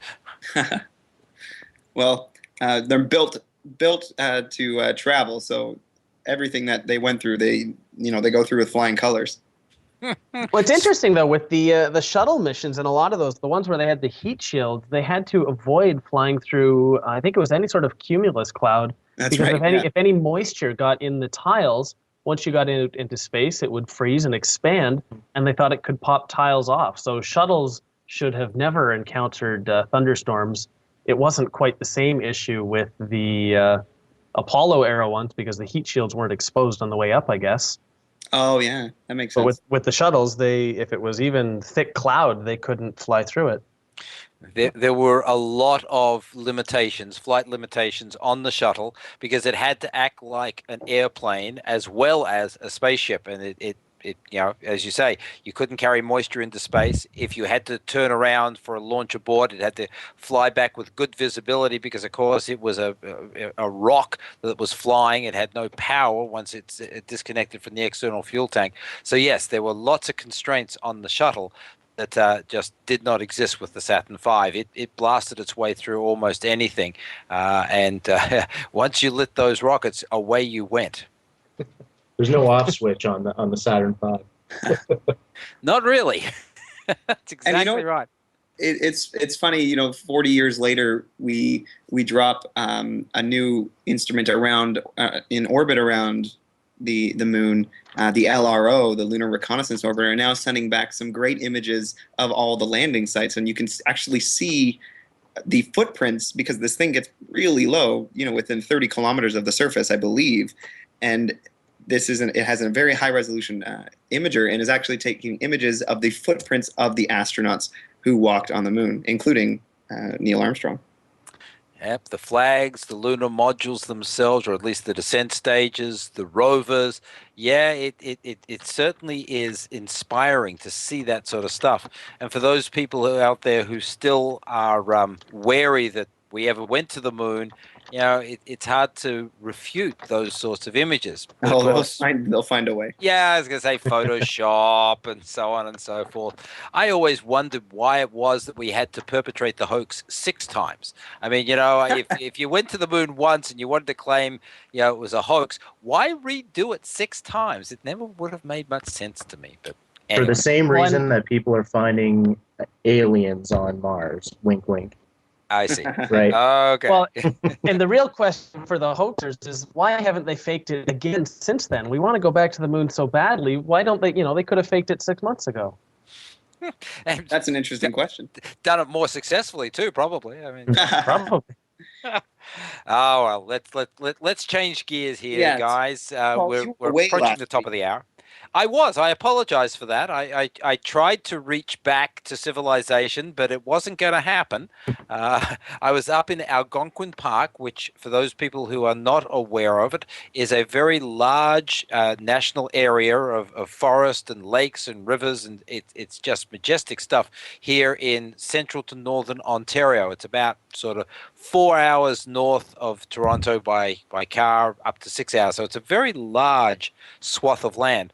Well, they're built to travel, so everything that they went through, they go through with flying colors. Well, it's interesting though with the shuttle missions and a lot of those, the ones where they had the heat shield, they had to avoid flying through. I think it was any sort of cumulus cloud, That's because right. if any moisture got in the tiles, once you got into space, it would freeze and expand, and they thought it could pop tiles off. So shuttles should have never encountered thunderstorms. It wasn't quite the same issue with the Apollo era ones because the heat shields weren't exposed on the way up, I guess. Oh yeah, that makes But sense. with the shuttles, if it was even thick cloud, they couldn't fly through it. There were a lot of limitations, flight limitations on the shuttle because it had to act like an airplane as well as a spaceship. And it as you say, you couldn't carry moisture into space. If you had to turn around for a launch abort, it had to fly back with good visibility because, of course, it was a rock that was flying. It had no power once it's disconnected from the external fuel tank. So, yes, there were lots of constraints on the shuttle that just did not exist with the Saturn V. It blasted its way through almost anything. And once you lit those rockets, away you went. There's no off switch on the Saturn V. Not really. That's exactly And right. It's funny, 40 years later, we drop a new instrument around in orbit around the moon, the LRO, the Lunar Reconnaissance Orbiter, are now sending back some great images of all the landing sites, and you can actually see the footprints because this thing gets really low, within 30 kilometers of the surface, I believe, and it has a very high resolution imager and is actually taking images of the footprints of the astronauts who walked on the moon, including Neil Armstrong. Yep, the flags, the lunar modules themselves, or at least the descent stages, the rovers. Yeah, it certainly is inspiring to see that sort of stuff. And for those people out there who still are wary that we ever went to the moon, it's hard to refute those sorts of images. But of course, they'll find a way. yeah, I was going to say Photoshop and so on and so forth. I always wondered why it was that we had to perpetrate the hoax 6 times. I mean, if you went to the moon once and you wanted to claim, it was a hoax, why redo it 6 times? It never would have made much sense to me. But anyway. For the same reason that people are finding aliens on Mars. Wink, wink. I see. Right. Okay. Well, and the real question for the hoaxers is why haven't they faked it again since then? We want to go back to the moon so badly. Why don't they? They could have faked it 6 months ago. That's an interesting question. Done it more successfully too, probably. I mean, Probably. Oh well, let's change gears here, guys. We're approaching the top of the hour. I apologize for that. I tried to reach back to civilization, but it wasn't going to happen. I was up in Algonquin Park, which, for those people who are not aware of it, is a very large national area of forest and lakes and rivers, and it's just majestic stuff here in central to northern Ontario. It's about sort of 4 hours north of Toronto by car, up to 6 hours. So it's a very large swath of land.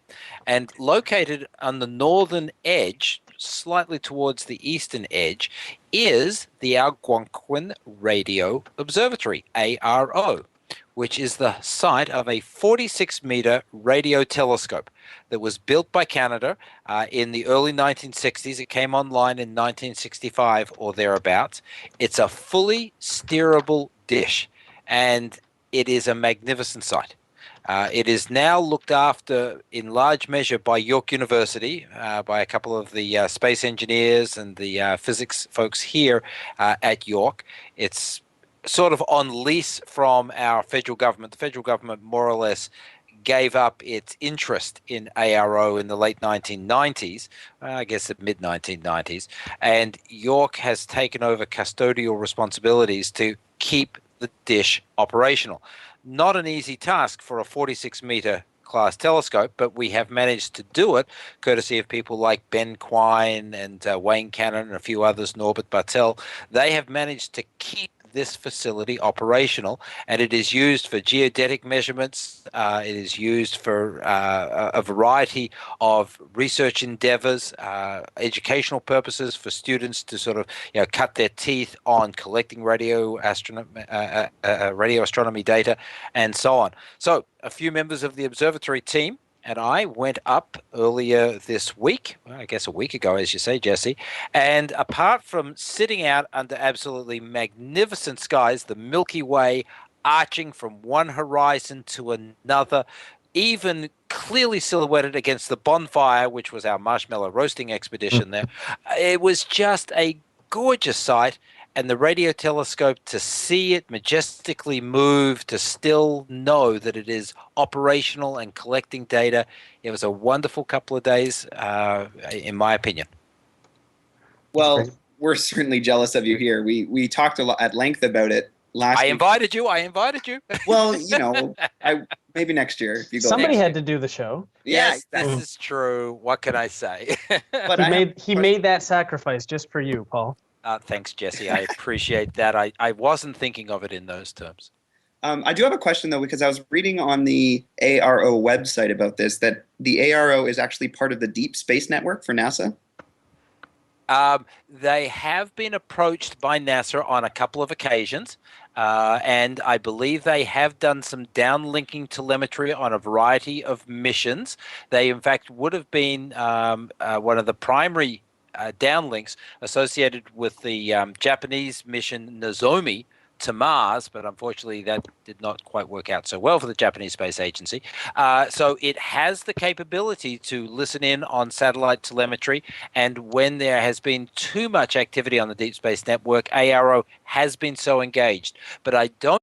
And located on the northern edge, slightly towards the eastern edge, is the Algonquin Radio Observatory, ARO, which is the site of a 46-meter radio telescope that was built by Canada in the early 1960s. It came online in 1965 or thereabouts. It's a fully steerable dish, and it is a magnificent sight. It is now looked after in large measure by York University, by a couple of the space engineers and the physics folks here at York. It's sort of on lease from our federal government. The federal government more or less gave up its interest in ARO in the late 1990s, I guess the mid 1990s, and York has taken over custodial responsibilities to keep the dish operational. Not an easy task for a 46-meter class telescope, but we have managed to do it courtesy of people like Ben Quine and Wayne Cannon and a few others, Norbert Bartel. They have managed to keep this facility operational, and it is used for geodetic measurements. It is used for a variety of research endeavors, educational purposes for students to sort of cut their teeth on collecting radio astronomy data, and so on. So a few members of the observatory team and I went up earlier this week, well, I guess a week ago, as you say, Jesse, and apart from sitting out under absolutely magnificent skies, the Milky Way arching from one horizon to another, even clearly silhouetted against the bonfire, which was our marshmallow roasting expedition there, it was just a gorgeous sight. And the radio telescope, to see it majestically move, to still know that it is operational and collecting data, it was a wonderful couple of days, in my opinion. Well, we're certainly jealous of you here. We talked a lot at length about it last week. I invited you. Well, maybe next year if you go. Somebody had to do the show. Yes, this is true. What can I say? But he made that sacrifice just for you, Paul. Thanks, Jesse. I appreciate that. I wasn't thinking of it in those terms. I do have a question, though, because I was reading on the ARO website about this, that the ARO is actually part of the Deep Space Network for NASA. They have been approached by NASA on a couple of occasions, and I believe they have done some downlinking telemetry on a variety of missions. They, in fact, would have been one of the primary downlinks associated with the Japanese mission Nozomi to Mars, but unfortunately that did not quite work out so well for the Japanese Space Agency. So it has the capability to listen in on satellite telemetry, and when there has been too much activity on the Deep Space Network, ARO has been so engaged. But I don't